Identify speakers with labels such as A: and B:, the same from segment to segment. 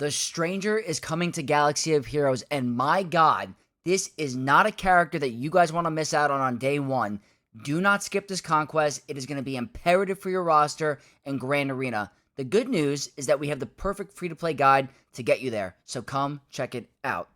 A: The Stranger is coming to Galaxy of Heroes, and my god, this is not a character that you guys want to miss out on day one. Do not skip this Conquest. It is going to be imperative for your roster and Grand Arena. The good news is that we have the perfect free-to-play guide to get you there, so come check it out.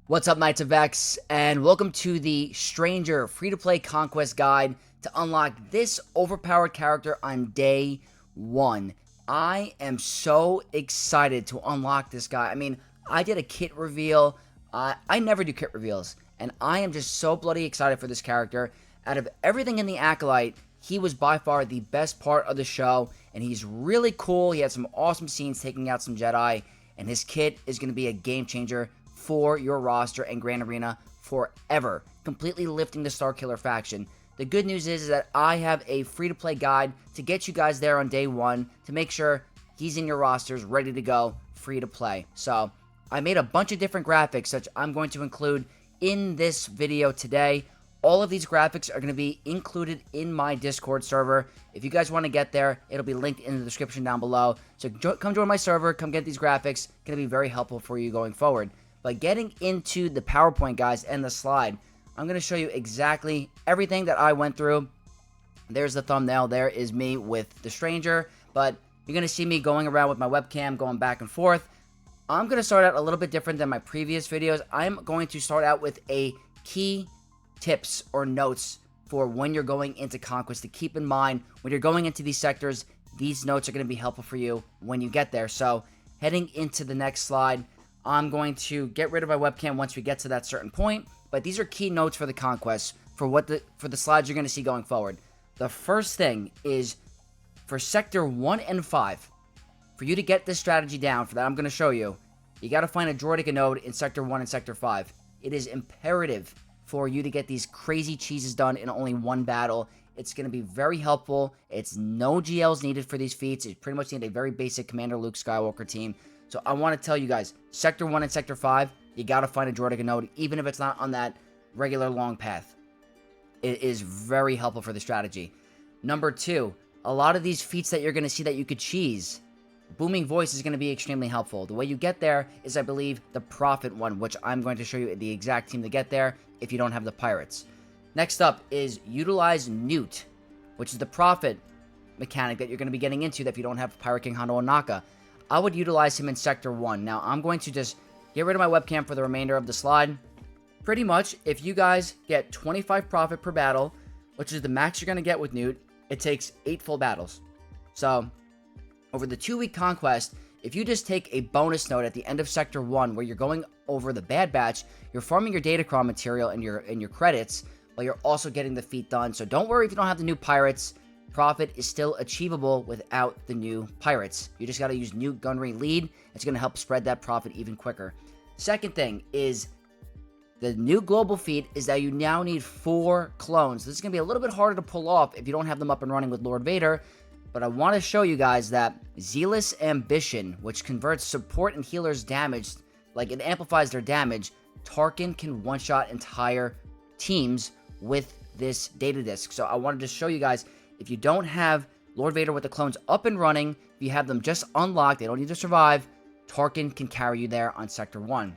A: What's up, Knights of X, and welcome to the Stranger free-to-play Conquest guide to unlock this overpowered character on day one. I am so excited to unlock this guy. I mean, I did a kit reveal. I never do kit reveals, and I am just so bloody excited for this character. Out of everything in the Acolyte, he was by far the best part of the show, and he's really cool. He had some awesome scenes taking out some Jedi, and his kit is going to be a game changer for your roster and Grand Arena forever, completely lifting the Starkiller faction. The good news is that I have a free-to-play guide to get you guys there on day one to make sure he's in your rosters, ready to go, free to play. So I made a bunch of different graphics that I'm going to include in this video today. All of these graphics are going to be included in my Discord server. If you guys want to get there, it'll be linked in the description down below. So come join my server, come get these graphics. Going to be very helpful for you going forward. But getting into the PowerPoint, guys, and the slide, I'm going to show you exactly everything that I went through. There's the thumbnail. There is me with the Stranger. But you're going to see me going around with my webcam, going back and forth. I'm going to start out a little bit different than my previous videos. I'm going to start out with a key tips or notes for when you're going into Conquest to keep in mind. When you're going into these sectors, these notes are going to be helpful for you when you get there. So heading into the next slide, I'm going to get rid of my webcam once we get to that certain point. But these are key notes for the Conquest for the slides you're going to see going forward. The first thing is for Sector 1 and 5. For you to get this strategy down, for that I'm going to show you, you got to find a droideka node in Sector 1 and Sector 5. It is imperative for you to get these crazy cheeses done in only one battle. It's going to be very helpful. It's no GLs needed for these feats. You pretty much need a very basic Commander Luke Skywalker team. So I want to tell you guys, Sector 1 and Sector 5, you got to find a droideka node, even if it's not on that regular long path. It is very helpful for the strategy. Number 2, a lot of these feats that you're going to see that you could cheese, Booming Voice is going to be extremely helpful. The way you get there is, I believe, the Prophet one, which I'm going to show you the exact team to get there if you don't have the Pirates. Next up is utilize Newt, which is the Prophet mechanic that you're going to be getting into that if you don't have Pirate King Hondo and Naka. I would utilize him in Sector 1. Now, I'm going to just get rid of my webcam for the remainder of the slide. Pretty much, if you guys get 25 profit per battle, which is the max you're going to get with Newt, it takes 8 full battles. So, over the 2-week Conquest, if you just take a bonus note at the end of Sector 1 where you're going over the Bad Batch, you're farming your Datacron material and your credits, but you're also getting the feat done. So don't worry if you don't have the new Pirates. Profit is still achievable without the new Pirates. You just got to use Newt Gunnery Lead. It's going to help spread that profit even quicker. Second thing is the new global feat is that you now need 4 clones. This is going to be a little bit harder to pull off if you don't have them up and running with Lord Vader. But I want to show you guys that Zealous Ambition, which converts support and healers' damage, like it amplifies their damage, Tarkin can one-shot entire teams with this data disk. So I wanted to show you guys, if you don't have Lord Vader with the clones up and running, if you have them just unlocked, they don't need to survive, Tarkin can carry you there on Sector 1.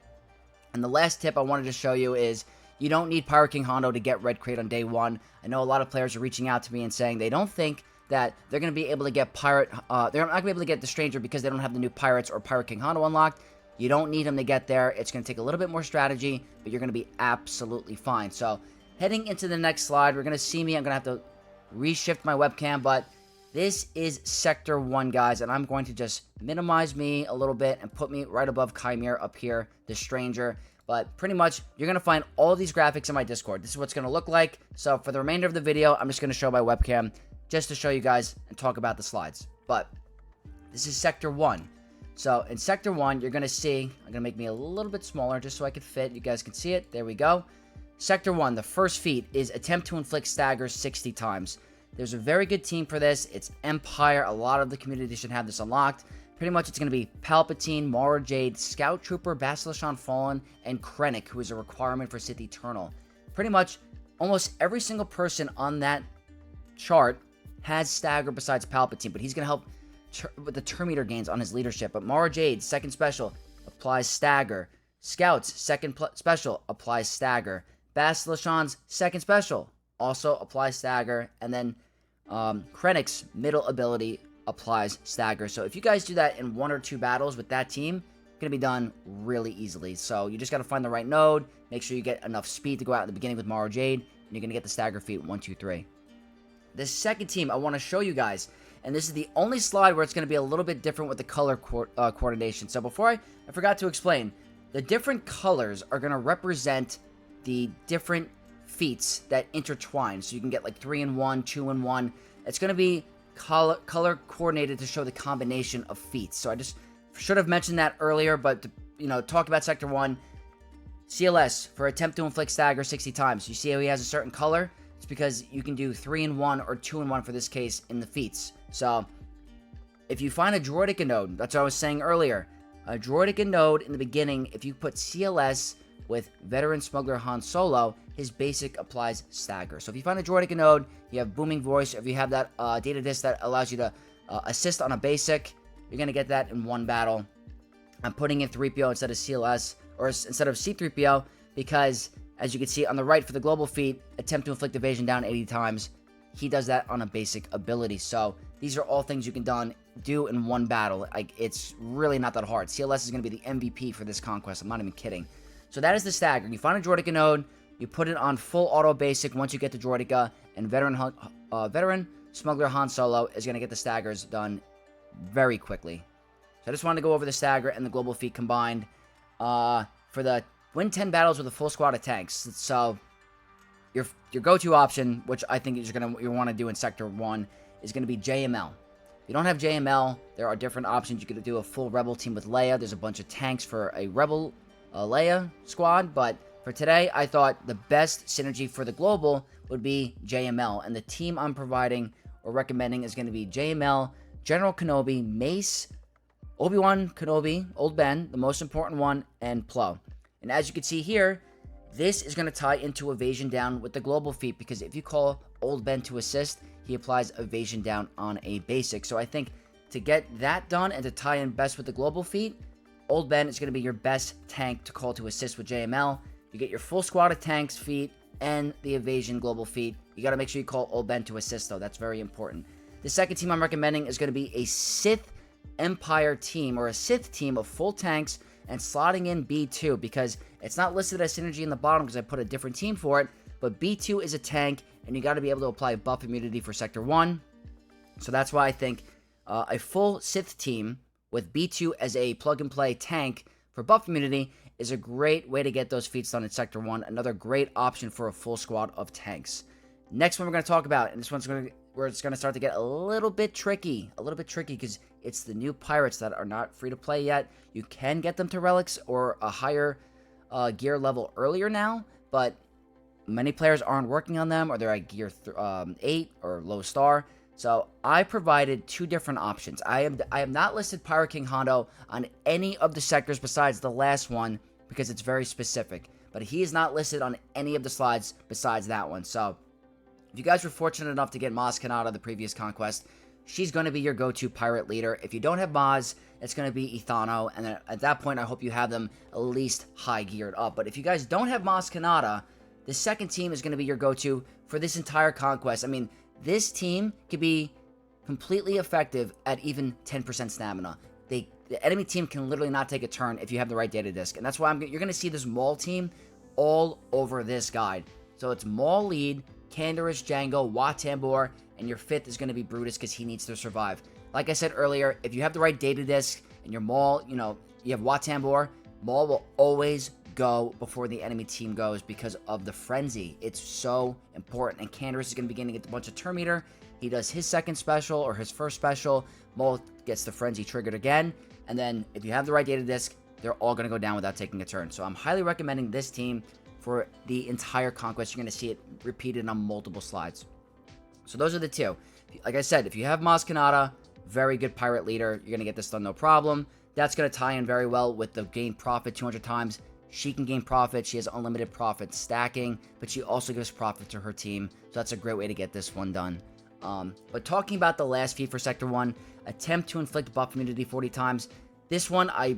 A: And the last tip I wanted to show you is you don't need Pirate King Hondo to get Red Crate on day 1. I know a lot of players are reaching out to me and saying they don't think that they're going to be able to get they're not going to be able to get the Stranger because they don't have the new Pirates or Pirate King Hondo unlocked. You don't need them to get there. It's going to take a little bit more strategy, but you're going to be absolutely fine. So, heading into the next slide, we're going to see me. I'm going to have to reshift my webcam, but this is Sector 1, guys, and I'm going to just minimize me a little bit and put me right above Chimera up here, the Stranger. But pretty much, you're going to find all these graphics in my Discord. This is what it's going to look like. So, for the remainder of the video, I'm just going to show my webcam just to show you guys and talk about the slides. But this is Sector 1. So in Sector 1, you're going to see, I'm going to make me a little bit smaller just so I can fit. You guys can see it. There we go. Sector 1, the first feat is attempt to inflict staggers 60 times. There's a very good team for this. It's Empire. A lot of the community should have this unlocked. Pretty much it's going to be Palpatine, Mara Jade, Scout Trooper, Basilishan Fallen, and Krennic, who is a requirement for Sith Eternal. Pretty much almost every single person on that chart has stagger besides Palpatine, but he's going to help with the turn meter gains on his leadership. But Mara Jade's second special applies stagger. Scout's second special applies stagger. Bastila Shan's second special also applies stagger. And then Krennic's middle ability applies stagger. So if you guys do that in 1 or 2 battles with that team, it's going to be done really easily. So you just got to find the right node, make sure you get enough speed to go out in the beginning with Mara Jade, and you're going to get the stagger feat 1, 2, 3. The second team I want to show you guys, and this is the only slide where it's going to be a little bit different with the color coordination. So before I forgot to explain, the different colors are going to represent the different feats that intertwine. So you can get like 3-in-1, 2-in-1. It's going to be color coordinated to show the combination of feats. So I just should have mentioned that earlier, but to, talk about Sector 1, CLS for attempt to inflict stagger 60 times. You see how he has a certain color? It's because you can do 3-in-1 or 2-in-1 for this case in the feats. So if you find a Droideka node, that's what I was saying earlier, a Droideka node in the beginning, if you put CLS with Veteran Smuggler Han Solo, his basic applies stagger. So if you find a Droideka node, you have Booming Voice, if you have that data disc that allows you to assist on a basic, you're going to get that in one battle. I'm putting in 3PO instead of CLS, or instead of C3PO, because as you can see on the right for the global feat, attempt to inflict evasion down 80 times, he does that on a basic ability. So these are all things you can do in one battle. Like, it's really not that hard. CLS is going to be the MVP for this conquest. I'm not even kidding. So that is the stagger. You find a Droideka node, you put it on full auto basic once you get to Droideka, and Veteran Smuggler Han Solo is going to get the staggers done very quickly. So I just wanted to go over the stagger and the global feat combined for the win 10 battles with a full squad of tanks. So your go-to option, which I think you want to do in Sector 1, is going to be JML. If you don't have JML, there are different options. You could do a full Rebel team with Leia. There's a bunch of tanks for a Rebel Leia squad, but for today, I thought the best synergy for the global would be JML, and the team I'm providing or recommending is going to be JML, General Kenobi, Mace, Obi-Wan Kenobi, Old Ben, the most important one, and Plo. And as you can see here, this is going to tie into evasion down with the global feat, because if you call Old Ben to assist, he applies evasion down on a basic. So I think to get that done and to tie in best with the global feat, Old Ben is going to be your best tank to call to assist with JML. You get your full squad of tanks feat and the evasion global feat. You got to make sure you call Old Ben to assist, though. That's very important. The second team I'm recommending is going to be a Sith Empire team, or a Sith team of full tanks and slotting in B2, because it's not listed as synergy in the bottom because I put a different team for it, but B2 is a tank, and you got to be able to apply buff immunity for Sector 1. So that's why I think a full Sith team with B2 as a plug-and-play tank for buff immunity is a great way to get those feats done in Sector 1. Another great option for a full squad of tanks. Next one we're going to talk about, and this one's where it's going to start to get a little bit tricky, because it's the new pirates that are not free to play yet. You can get them to relics or a higher gear level earlier now, but many players aren't working on them, or they're at gear 8 or low star. So I provided 2 different options. I have not listed Pirate King Hondo on any of the sectors besides the last one, because it's very specific. But he is not listed on any of the slides besides that one. So if you guys were fortunate enough to get Maz Kanata the previous conquest, she's going to be your go-to pirate leader. If you don't have Maz, it's going to be Ethano, and then at that point I hope you have them at least high geared up. But if you guys don't have Maz Kanata, the second team is going to be your go-to for this entire conquest. I mean, this team could be completely effective at even 10% stamina. The enemy team can literally not take a turn if you have the right data disc. And that's why you're going to see this Maul team all over this guide. So it's Maul lead, Canderous, Django, Wat Tambor, and your 5th is going to be Brutus because he needs to survive. Like I said earlier, if you have the right data disc and your Maul, you have Wat Tambor, Maul will always go before the enemy team goes because of the frenzy. It's so important. And Canderous is going to begin to get a bunch of turn meter. He does his second special or his first special. Maul gets the frenzy triggered again. And then if you have the right data disc, they're all going to go down without taking a turn. So I'm highly recommending this team for the entire conquest. You're going to see it repeated on multiple slides. So those are the 2. Like I said, if you have Maz Kanata, very good pirate leader, you're going to get this done no problem. That's going to tie in very well with the gain profit 200 times. She can gain profit. She has unlimited profit stacking, but she also gives profit to her team. So that's a great way to get this one done. But talking about the last feat for Sector 1, attempt to inflict buff immunity 40 times. This one I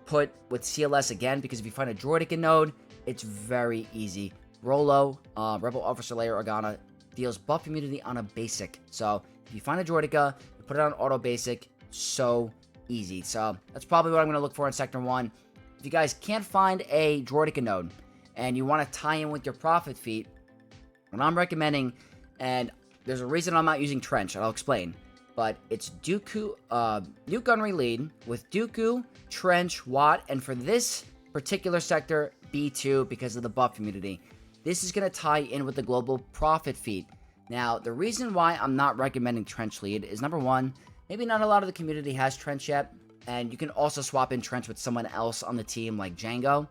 A: put with CLS again, because if you find a Droidica node, it's very easy. Rolo, Rebel Officer Layer Organa, deals buff immunity on a basic. So if you find a Droidica, you put it on auto basic, so easy. So that's probably what I'm going to look for in Sector 1. If you guys can't find a Droidica node and you want to tie in with your Prophet feat, what I'm recommending, and there's a reason I'm not using Trench, and I'll explain, but it's Dooku, Nuke Gunnery Lead with Dooku, Trench, Watt, and for this particular sector, B2 because of the buff immunity. This is going to tie in with the Global Prophet feat. Now, the reason why I'm not recommending Trench Lead is, number one, maybe not a lot of the community has Trench yet, and you can also swap in Trench with someone else on the team like Django.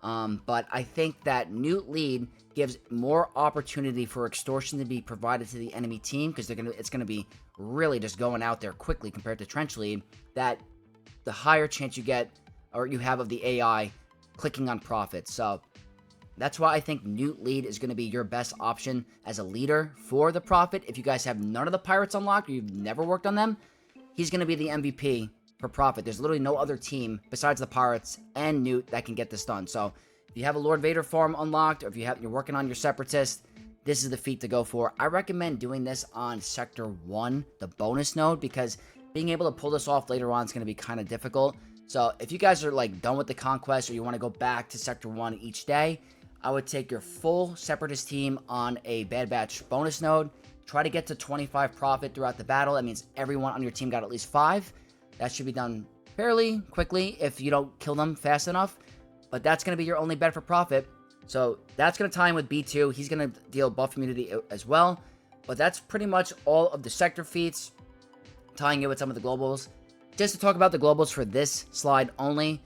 A: But I think that Newt Lead gives more opportunity for extortion to be provided to the enemy team, because it's gonna be really just going out there quickly compared to Trench Lead. That the higher chance you get, or you have, of the AI clicking on Prophet. So that's why I think Newt Lead is going to be your best option as a leader for the Prophet. If you guys have none of the pirates unlocked, or you've never worked on them, he's going to be the MVP for Prophet. There's literally no other team besides the pirates and Newt that can get this done. So if you have a Lord Vader farm unlocked, or if you're working on your Separatist, this is the feat to go for. I recommend doing this on Sector 1, the bonus node, because being able to pull this off later on is going to be kind of difficult. So if you guys are like done with the Conquest, or you want to go back to Sector 1 each day, I would take your full Separatist team on a Bad Batch bonus node. Try to get to 25 Prophet throughout the battle. That means everyone on your team got at least 5. That should be done fairly quickly if you don't kill them fast enough. But that's going to be your only bet for Prophet. So that's going to tie in with B2. He's going to deal buff immunity as well. But that's pretty much all of the sector feats, tying it with some of the globals. Just to talk about the globals for this slide only,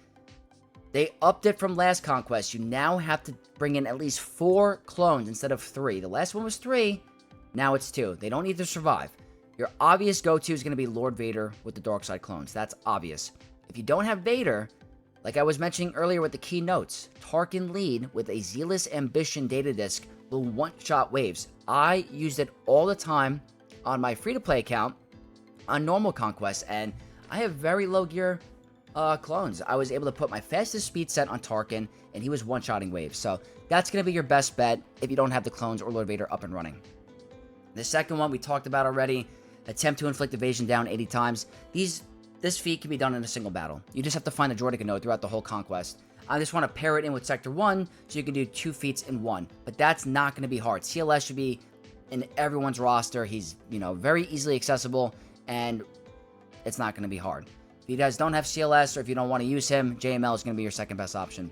A: they upped it from last Conquest. You now have to bring in at least 4 clones instead of 3. The last one was 3. Now it's 2. They don't need to survive. Your obvious go-to is going to be Lord Vader with the Dark Side clones. That's obvious. If you don't have Vader, like I was mentioning earlier with the key notes, Tarkin Lead with a Zealous Ambition data disk will one-shot waves. I used it all the time on my free-to-play account on normal Conquest, and I have very low gear clones. I was able to put my fastest speed set on Tarkin, and he was one-shotting waves. So that's going to be your best bet if you don't have the clones or Lord Vader up and running. The second one we talked about already, attempt to inflict evasion down 80 times. This feat can be done in a single battle. You just have to find a Droidica node throughout the whole Conquest. I just want to pair it in with Sector 1, so you can do 2 feats in 1. But that's not going to be hard. CLS should be in everyone's roster. He's, very easily accessible, and it's not going to be hard. If you guys don't have CLS, or if you don't want to use him, JML is going to be your second best option.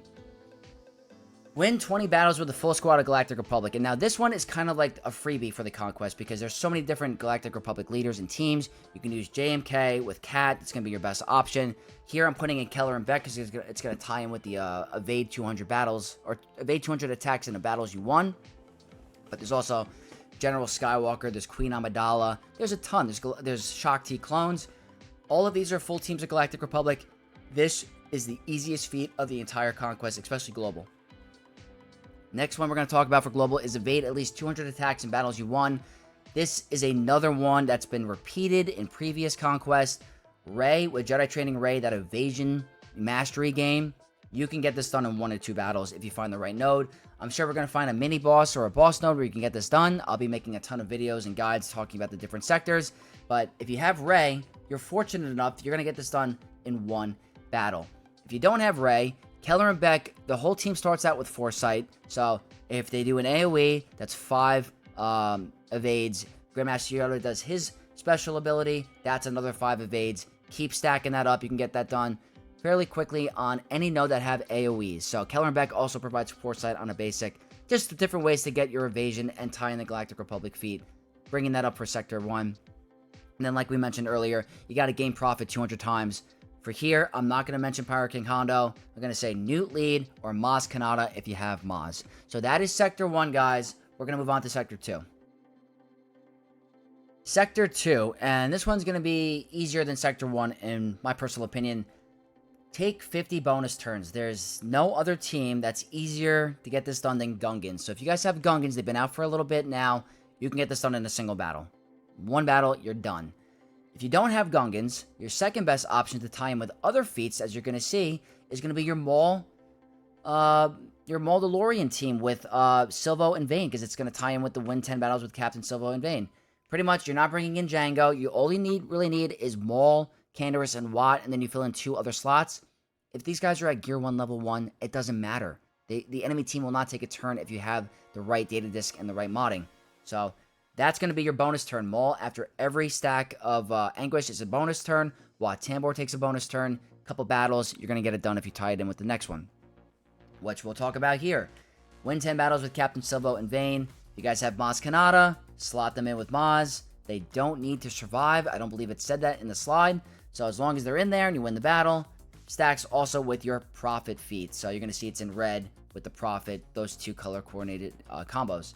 A: Win 20 battles with the full squad of Galactic Republic. And now this one is kind of like a freebie for the Conquest, because there's so many different Galactic Republic leaders and teams. You can use JMK with Cat. It's going to be your best option. Here I'm putting in Keller and Beck, because it's going to tie in with the evade 200 battles, or evade 200 attacks in the battles you won. But there's also General Skywalker. There's Queen Amidala. There's a ton. There's Shock T clones. All of these are full teams of Galactic Republic. This is the easiest feat of the entire Conquest, especially global. Next one we're going to talk about for global is evade at least 200 attacks in battles you won. This is another one that's been repeated in previous Conquest. Rey, with Jedi Training Rey, that evasion mastery game, you can get this done in 1 or 2 battles if you find the right node. I'm sure we're going to find a mini boss or a boss node where you can get this done. I'll be making a ton of videos and guides talking about the different sectors. But if you have Rey, you're fortunate enough, you're going to get this done in 1 battle. If you don't have Rey, Keller and Beck, the whole team starts out with Foresight. So if they do an AoE, that's 5 evades. Grandmaster Yoda does his special ability. That's another 5 evades. Keep stacking that up. You can get that done fairly quickly on any node that have AoEs. So Keller and Beck also provides Foresight on a basic. Just different ways to get your evasion and tie in the Galactic Republic feat. Bringing that up for Sector 1. And then like we mentioned earlier, you got to gain Prophet 200 times. For here, I'm not going to mention Pirate King Hondo. I'm going to say Newt Lead or Maz Kanata if you have Maz. So that is Sector 1, guys. We're going to move on to Sector 2. Sector 2, and this one's going to be easier than Sector 1 in my personal opinion. Take 50 bonus turns. There's no other team that's easier to get this done than Gungans. So if you guys have Gungans, they've been out for a little bit now, you can get this done in a single battle. One battle, you're done. If you don't have Gungans, your second best option to tie in with other feats, as you're going to see, is going to be your Maul DeLorean team with Silvo and Vayne, because it's going to tie in with the win 10 battles with Captain Silvo and Vayne. Pretty much, you're not bringing in Django. You only really need is Maul, Canderous, and Watt, and then you fill in 2 other slots. If these guys are at Gear 1, Level 1, it doesn't matter. The enemy team will not take a turn if you have the right data disk and the right modding. So that's going to be your bonus turn. Maul, after every stack of Anguish, is a bonus turn. Watt Tambor takes a bonus turn. Couple battles, you're going to get it done if you tie it in with the next one, which we'll talk about here. Win 10 battles with Captain Silvo and Vayne. You guys have Maz Kanata, slot them in with Maz. They don't need to survive. I don't believe it said that in the slide. So as long as they're in there and you win the battle, stacks also with your Prophet feat. So you're going to see it's in red with the Prophet, those 2 color coordinated combos.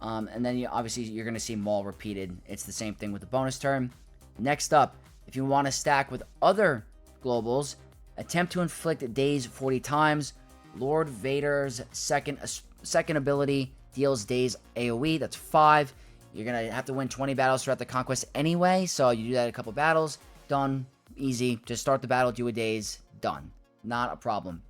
A: And then obviously you're going to see Maul repeated. It's the same thing with the bonus turn. Next up, if you want to stack with other globals, attempt to inflict daze 40 times. Lord Vader's second ability deals daze AoE. That's 5. You're going to have to win 20 battles throughout the Conquest anyway. So you do that a couple battles. Done. Easy. Just start the battle, do a daze. Done. Not a problem.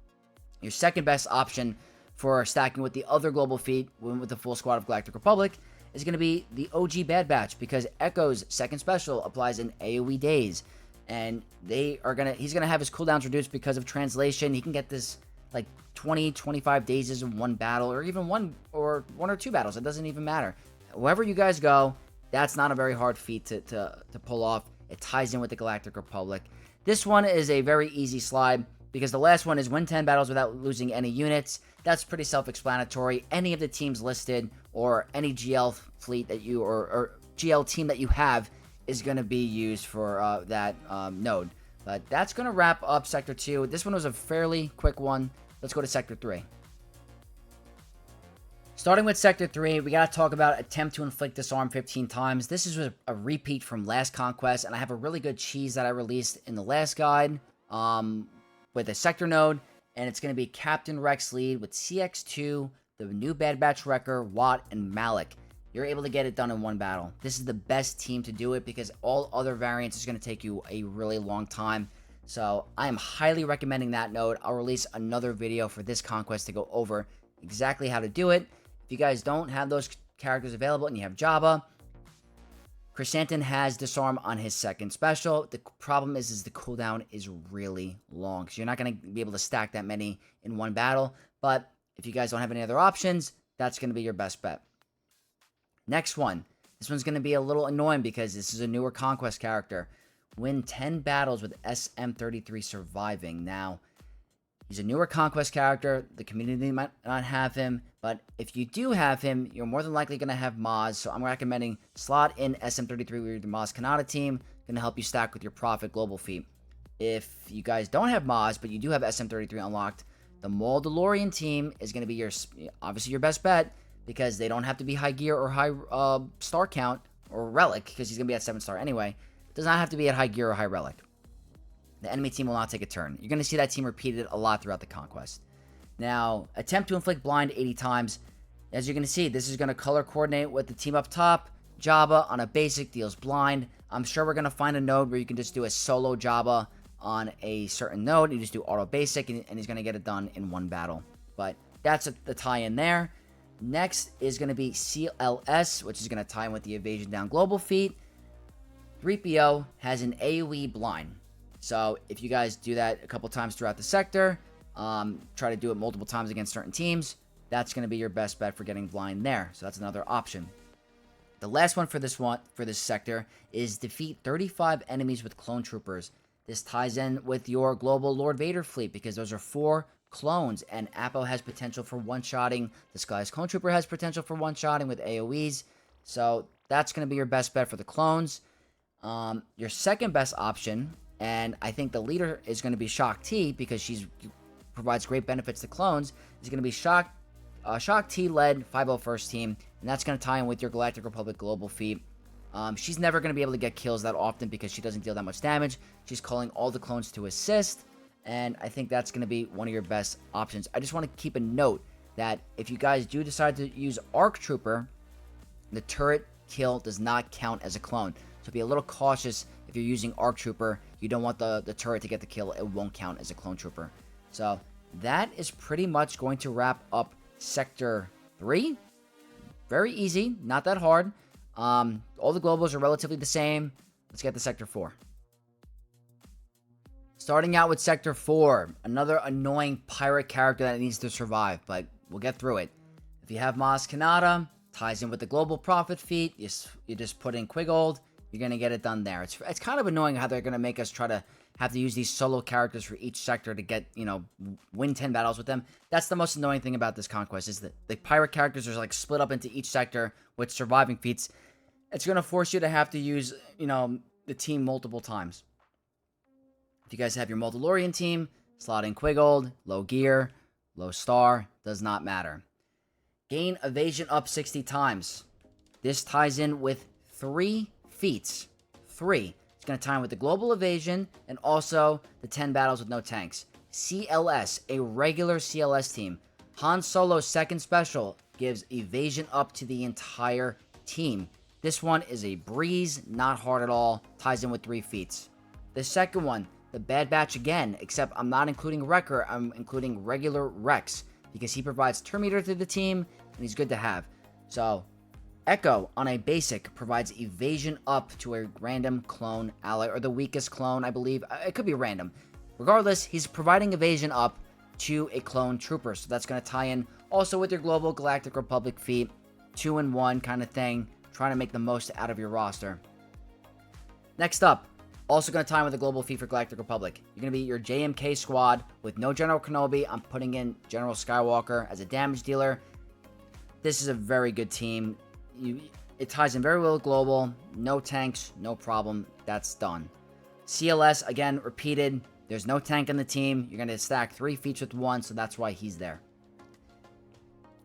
A: Your second best option for stacking with the other global feat with the full squad of Galactic Republic is going to be the OG Bad Batch, because Echo's second special applies in AoE days, and he's going to have his cooldowns reduced because of translation. He can get this like 20-25 dazes in one battle, or even one or 2 battles. It doesn't even matter. Wherever you guys go, that's not a very hard feat to pull off. It ties in with the Galactic Republic. This one is a very easy slide, because the last one is win 10 battles without losing any units. That's pretty self-explanatory. Any of the teams listed, or any GL fleet that you, or GL team that you have, is going to be used for that node. But that's going to wrap up Sector 2. This one was a fairly quick one. Let's go to Sector 3. Starting with Sector 3, we got to talk about attempt to inflict disarm 15 times. This is a repeat from last Conquest, and I have a really good cheese that I released in the last guide with a sector node, and it's going to be Captain Rex lead with CX2, the new Bad Batch Wrecker, Watt, and Malik. You're able to get it done in one battle. This is the best team to do it, because all other variants is going to take you a really long time. So I am highly recommending that node. I'll release another video for this Conquest to go over exactly how to do it. If you guys don't have those characters available and you have Jabba, Chrysanthemum has disarm on his second special. The problem is the cooldown is really long, so you're not going to be able to stack that many in one battle. But if you guys don't have any other options, that's going to be your best bet. Next one. This one's going to be a little annoying because this is a newer Conquest character. Win 10 battles with SM33 surviving. Now, he's a newer Conquest character. The community might not have him, but if you do have him, you're more than likely going to have Maz. So I'm recommending slot in SM33 with the Maz Kanata team. Going to help you stack with your Prophet Global feat. If you guys don't have Maz, but you do have SM33 unlocked, the Maul DeLorean team is going to be obviously your best bet, because they don't have to be high gear or high star count or relic, because he's going to be at 7-star anyway. Does not have to be at high gear or high relic. The enemy team will not take a turn. You're going to see that team repeated a lot throughout the Conquest. Now, attempt to inflict blind 80 times. As you're going to see, this is going to color coordinate with the team up top. Jabba on a basic deals blind. I'm sure we're going to find a node where you can just do a solo Jabba on a certain node. You just do auto basic, and he's going to get it done in one battle. But that's the tie-in there. Next is going to be CLS, which is going to tie in with the Evasion Down Global feat. 3PO has an AoE blind. So if you guys do that a couple times throughout the sector, try to do it multiple times against certain teams, that's going to be your best bet for getting blind there. So that's another option. The last one for this sector is defeat 35 enemies with clone troopers. This ties in with your global Lord Vader fleet, because those are 4 clones, and Apo has potential for one-shotting. The Sky's Clone Trooper has potential for one-shotting with AoEs. So that's going to be your best bet for the clones. Your second best option, and I think the leader is going to be Shock T, because she provides great benefits to clones, is going to be Shock T-led 501st team, and that's going to tie in with your Galactic Republic Global feat. She's never going to be able to get kills that often because she doesn't deal that much damage. She's calling all the clones to assist, and I think that's going to be one of your best options. I just want to keep a note that if you guys do decide to use ARC Trooper, the turret kill does not count as a clone. So be a little cautious if you're using ARC Trooper. You don't want the turret to get the kill. It won't count as a clone trooper. So that is pretty much going to wrap up Sector 3. Very easy, not that hard. All the globals are relatively the same. Let's get to Sector 4. Starting out with Sector 4, another annoying pirate character that needs to survive, but we'll get through it. If you have Maz Kanata, ties in with the Global Prophet feat, you just put in Quigold, you're going to get it done there. It's kind of annoying how they're going to make us try to have to use these solo characters for each sector to get, win 10 battles with them. That's the most annoying thing about this Conquest, is that the pirate characters are like split up into each sector with surviving feats. It's going to force you to have to use, the team multiple times. If you guys have your Mandalorian team, slot in Quigold, low gear, low star, does not matter. Gain evasion up 60 times. This ties in with 3 feats. 3. It's going to tie in with the global evasion and also the 10 battles with no tanks. CLS, a regular CLS team. Han Solo's second special gives evasion up to the entire team. This one is a breeze, not hard at all. Ties in with 3 feats. The second one, the Bad Batch again, except I'm not including Wrecker, I'm including regular Rex, because he provides turn meter to the team, and he's good to have. So, Echo, on a basic, provides evasion up to a random clone ally, or the weakest clone, I believe. It could be random. Regardless, he's providing evasion up to a clone trooper, so that's going to tie in also with your Global Galactic Republic feat, 2-in-1 kind of thing, trying to make the most out of your roster. Next up, also going to tie in with the global feat for Galactic Republic. You're going to be your JMK squad with no General Kenobi. I'm putting in General Skywalker as a damage dealer. This is a very good team. It ties in very well with global. No tanks, no problem. That's done. CLS, again, repeated. There's no tank in the team. You're going to stack 3 feats with 1, so that's why he's there.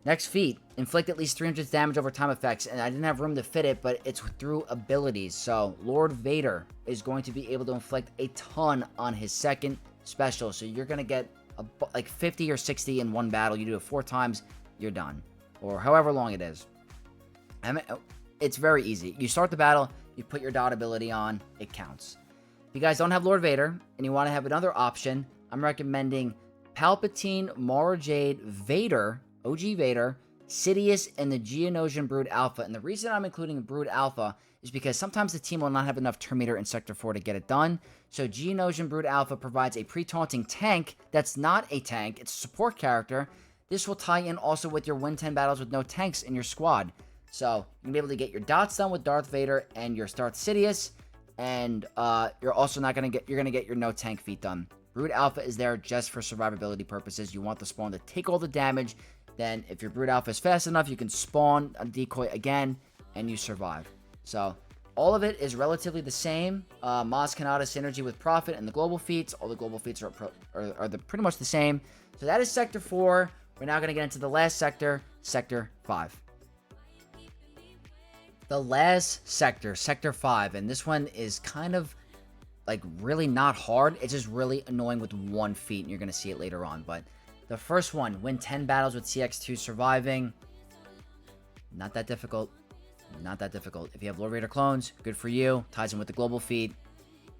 A: Next feat, inflict at least 300 damage over time effects, and I didn't have room to fit it, but it's through abilities. So Lord Vader is going to be able to inflict a ton on his second special. So you're going to get like 50 or 60 in one battle. You do it 4 times, you're done. Or however long it is. It's very easy. You start the battle, you put your dot ability on, it counts. If you guys don't have Lord Vader, and you want to have another option, I'm recommending Palpatine, Mara Jade, Vader, OG Vader, Sidious, and the Geonosian Brood Alpha. And the reason I'm including Brood Alpha is because sometimes the team will not have enough turn meter in Sector 4 to get it done. So Geonosian Brood Alpha provides a pre-taunting tank that's not a tank, it's a support character. This will tie in also with your win 10 battles with no tanks in your squad. So you're going to be able to get your dots done with Darth Vader and your Darth Sidious. And you're also not going to get, you're going to get your no tank feat done. Brood Alpha is there just for survivability purposes. You want the spawn to take all the damage. Then if your Brood Alpha is fast enough, you can spawn a decoy again, and you survive. So all of it is relatively the same. Maz Kanata synergy with Prophet and the global feats. All the global feats are pretty much the same. So that is Sector 4. We're now going to get into the last sector, Sector 5. The last sector, Sector 5, and this one is kind of like really not hard. It's just really annoying with one feat, and you're going to see it later on. But the first one, win 10 battles with CX2 surviving. Not that difficult. Not that difficult. If you have Lord Vader clones, good for you. Ties in with the global feed.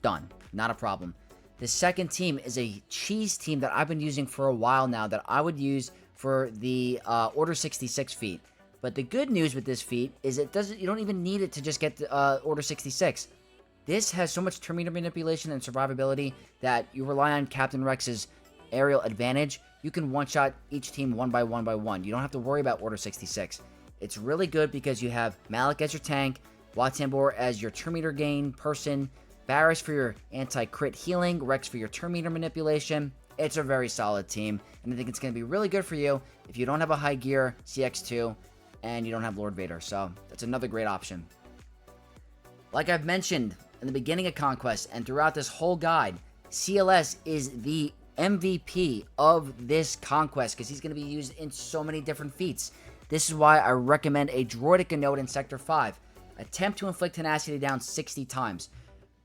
A: Done. Not a problem. The second team is a cheese team that I've been using for a while now that I would use for the Order 66 feat. But the good news with this feat is you don't even need it to just get the, Order 66. This has so much turn meter manipulation and survivability that you rely on Captain Rex's aerial advantage. You can one-shot each team one by one. You don't have to worry about Order 66. It's really good because you have Malik as your tank, Watambor as your turn meter gain person, Varys for your anti-crit healing, Rex for your turn meter manipulation. It's a very solid team, and I think it's going to be really good for you if you don't have a high gear CX2 and you don't have Lord Vader. So that's another great option. Like I've mentioned in the beginning of Conquest and throughout this whole guide, CLS is the MVP of this Conquest because he's going to be used in so many different feats. This is why I recommend a Droideka node in Sector 5. Attempt to inflict tenacity down 60 times.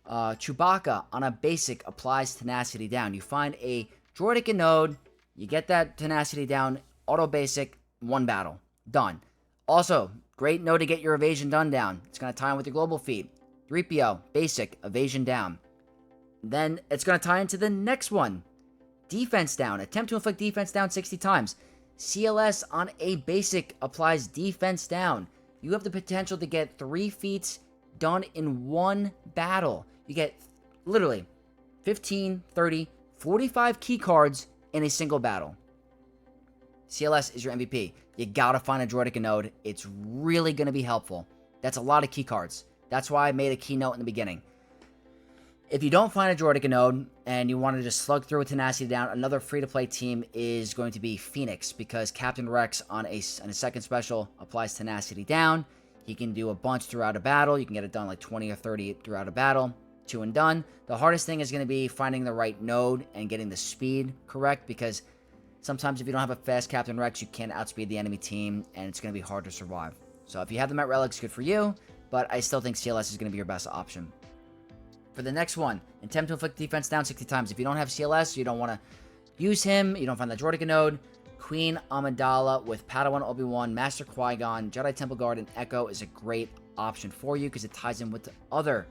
A: Chewbacca on a basic applies tenacity down. You find a Droideka node, you get that tenacity down, auto basic, one battle. Done. Also, Great node to get your evasion done down. It's going to tie in with your global feat. 3PO, basic, evasion down. Then it's going to tie into the next one. Defense down. Attempt to inflict defense down 60 times. CLS on a basic applies defense down. You have the potential to get 3 feats done in one battle. You get literally 15, 30, 45 key cards in a single battle. CLS is your MVP. You gotta find a Droideka node. It's really gonna be helpful. That's a lot of key cards. That's why I made a keynote in the beginning. If you don't find a Droideka node and you want to just slug through with Tenacity down, another free-to-play team is going to be Phoenix, because Captain Rex on a second special applies Tenacity down. He can do a bunch throughout a battle. You can get it done like 20 or 30 throughout a battle. 2 and done. The hardest thing is going to be finding the right node and getting the speed correct, because sometimes if you don't have a fast Captain Rex, you can't outspeed the enemy team, and it's going to be hard to survive. So if you have the Met Relics, good for you, but I still think CLS is going to be your best option. For the next one, attempt to inflict defense down 60 times. If you don't have CLS, you don't want to use him, you don't find the Droideka node, Queen Amidala with Padawan Obi-Wan, Master Qui-Gon, Jedi Temple Guard, and Echo is a great option for you because it ties in with the other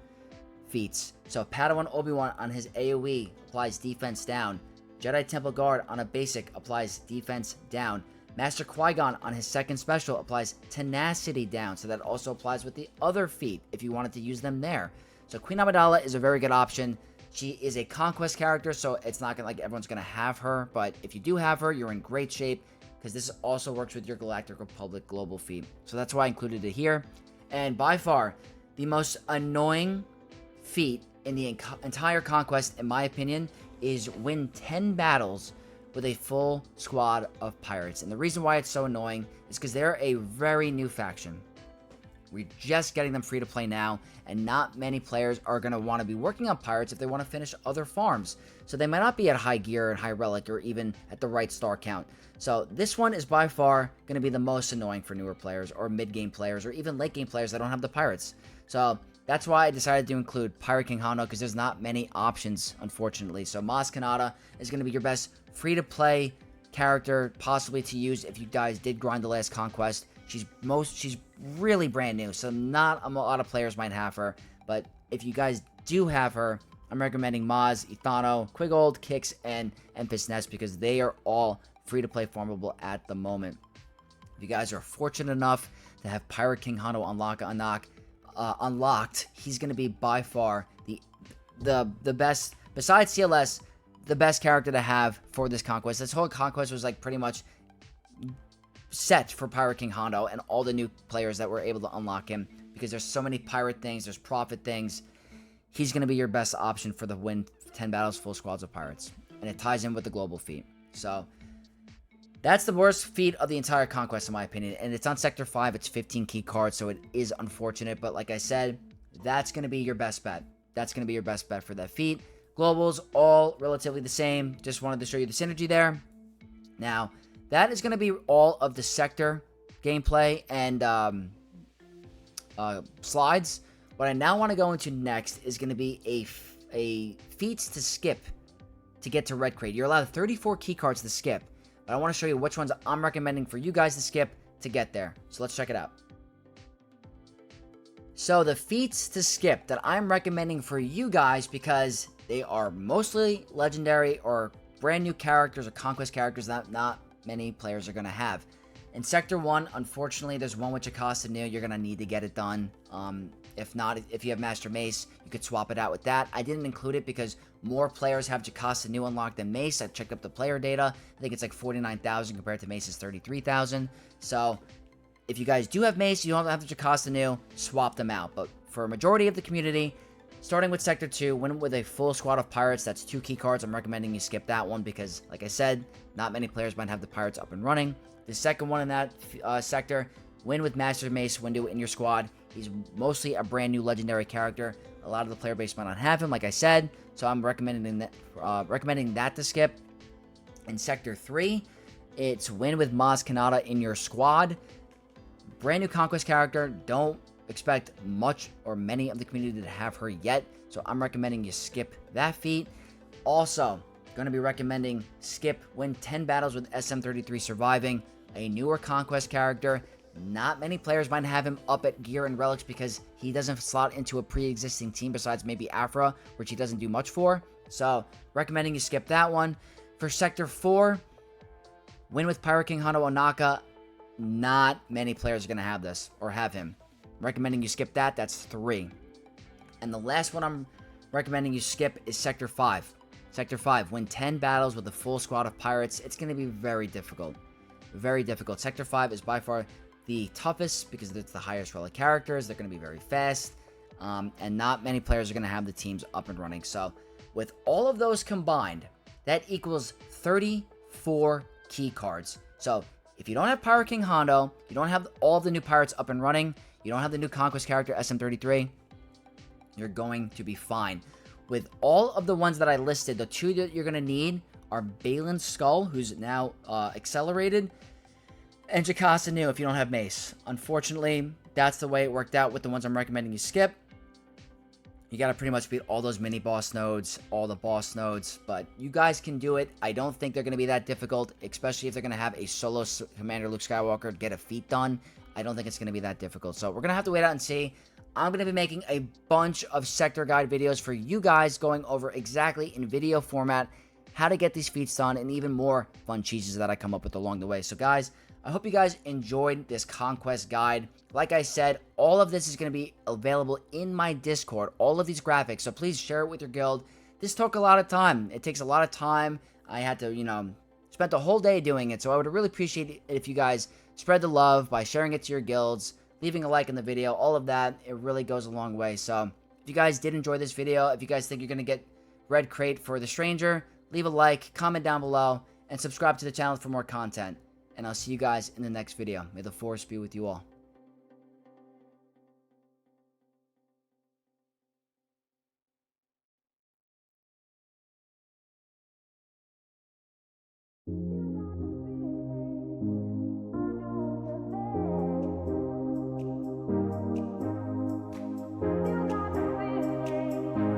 A: feats. So Padawan Obi-Wan on his AoE applies defense down. Jedi Temple Guard on a basic applies defense down. Master Qui-Gon on his second special applies Tenacity down. So that also applies with the other feat if you wanted to use them there. So Queen Amidala is a very good option. She is a Conquest character, so it's not gonna, like, everyone's going to have her. But if you do have her, you're in great shape, because this also works with your Galactic Republic global feat. So that's why I included it here. And by far, the most annoying feat in the entire Conquest, in my opinion, is win 10 battles with a full squad of pirates. And the reason why it's so annoying is because they're a very new faction. We're just getting them free to play now, and not many players are going to want to be working on pirates if they want to finish other farms. So they might not be at high gear and high relic, or even at the right star count. So this one is by far going to be the most annoying for newer players, or mid-game players, or even late-game players that don't have the pirates. So that's why I decided to include Pirate King Hondo, because there's not many options, unfortunately. So Maz Kanata is going to be your best free-to-play character possibly to use if you guys did grind the last Conquest. She's really brand new, so not a lot of players might have her. But if you guys do have her, I'm recommending Maz, Ethano, Quigold, Kix, and Empis Nest, because they are all free-to-play farmable at the moment. If you guys are fortunate enough to have Pirate King Hondo unlocked, he's going to be by far the best, besides CLS, the best character to have for this Conquest. This whole Conquest was like pretty much set for Pirate King Hondo and all the new players that were able to unlock him, because there's so many pirate things, there's profit things. He's going to be your best option for the win 10 battles full squads of pirates, and it ties in with the global feat. So that's the worst feat of the entire Conquest, in my opinion, and it's on Sector 5. It's 15 key cards, so it is unfortunate, but like I said, that's going to be your best bet. That's going to be your best bet for that feat. Globals, all relatively the same. Just wanted to show you the synergy there. Now, that is going to be all of the sector gameplay and slides. What I now want to go into next is going to be a feats to skip to get to Red Crate. You're allowed 34 key cards to skip, but I want to show you which ones I'm recommending for you guys to skip to get there. So let's check it out. So the feats to skip that I'm recommending for you guys, because they are mostly legendary or brand new characters or Conquest characters that not many players are going to have. In Sector 1, unfortunately, there's one with Jocasta Nu. You're going to need to get it done. If not, if you have Master Mace, you could swap it out with that. I didn't include it because more players have Jocasta Nu unlocked than Mace. I checked up the player data. I think it's like 49,000 compared to Mace's 33,000. So if you guys do have Mace, you don't have the Jocasta Nu, swap them out. But for a majority of the community, starting with Sector 2, win with a full squad of pirates. That's 2 key cards. I'm recommending you skip that one because, like I said, not many players might have the pirates up and running. The second one in that sector, win with Master Mace Windu in your squad. He's mostly a brand new legendary character. A lot of the player base might not have him, like I said. So I'm recommending that to skip. In Sector 3, it's win with Maz Kanata in your squad. Brand new Conquest character. Don't expect much or many of the community to have her yet, so I'm recommending you skip that feat. Also, going to be recommending skip win 10 battles with SM33 surviving, a newer Conquest character. Not many players might have him up at gear and relics because he doesn't slot into a pre-existing team besides maybe Afra, which he doesn't do much for. So, recommending you skip that one. For Sector 4, win with Pirate King Hano Onaka. Not many players are going to have this, or have him. Recommending you skip that. That's 3. And the last one I'm recommending you skip is Sector 5. Sector 5, win 10 battles with a full squad of pirates. It's going to be very difficult. Very difficult. Sector 5 is by far the toughest because it's the highest relic characters. They're going to be very fast. And not many players are going to have the teams up and running. So, with all of those combined, that equals 34 key cards. So, if you don't have Pirate King Hondo, you don't have all of the new pirates up and running, you don't have the new Conquest character SM33, you're going to be fine. With all of the ones that I listed, the 2 that you're going to need are Balin's Skull, who's now accelerated, and Jocasta Nu if you don't have Mace. Unfortunately, that's the way it worked out with the ones I'm recommending you skip. You got to pretty much beat all those mini boss nodes, all the boss nodes, but you guys can do it. I don't think they're going to be that difficult, especially if they're going to have a solo Commander Luke Skywalker get a feat done. I don't think it's going to be that difficult, so we're going to have to wait out and see. I'm going to be making a bunch of sector guide videos for you guys, going over exactly in video format how to get these feats done and even more fun cheeses that I come up with along the way. So guys, I hope you guys enjoyed this Conquest guide. Like I said, all of this is going to be available in my Discord, all of these graphics, so please share it with your guild. This took a lot of time. It takes a lot of time. I had to, spent the whole day doing it, so I would really appreciate it if you guys spread the love by sharing it to your guilds, leaving a like in the video, all of that. It really goes a long way. So if you guys did enjoy this video, if you guys think you're going to get Red Crate for the Stranger, leave a like, comment down below, and subscribe to the channel for more content. And I'll see you guys in the next video. May the Force be with you all.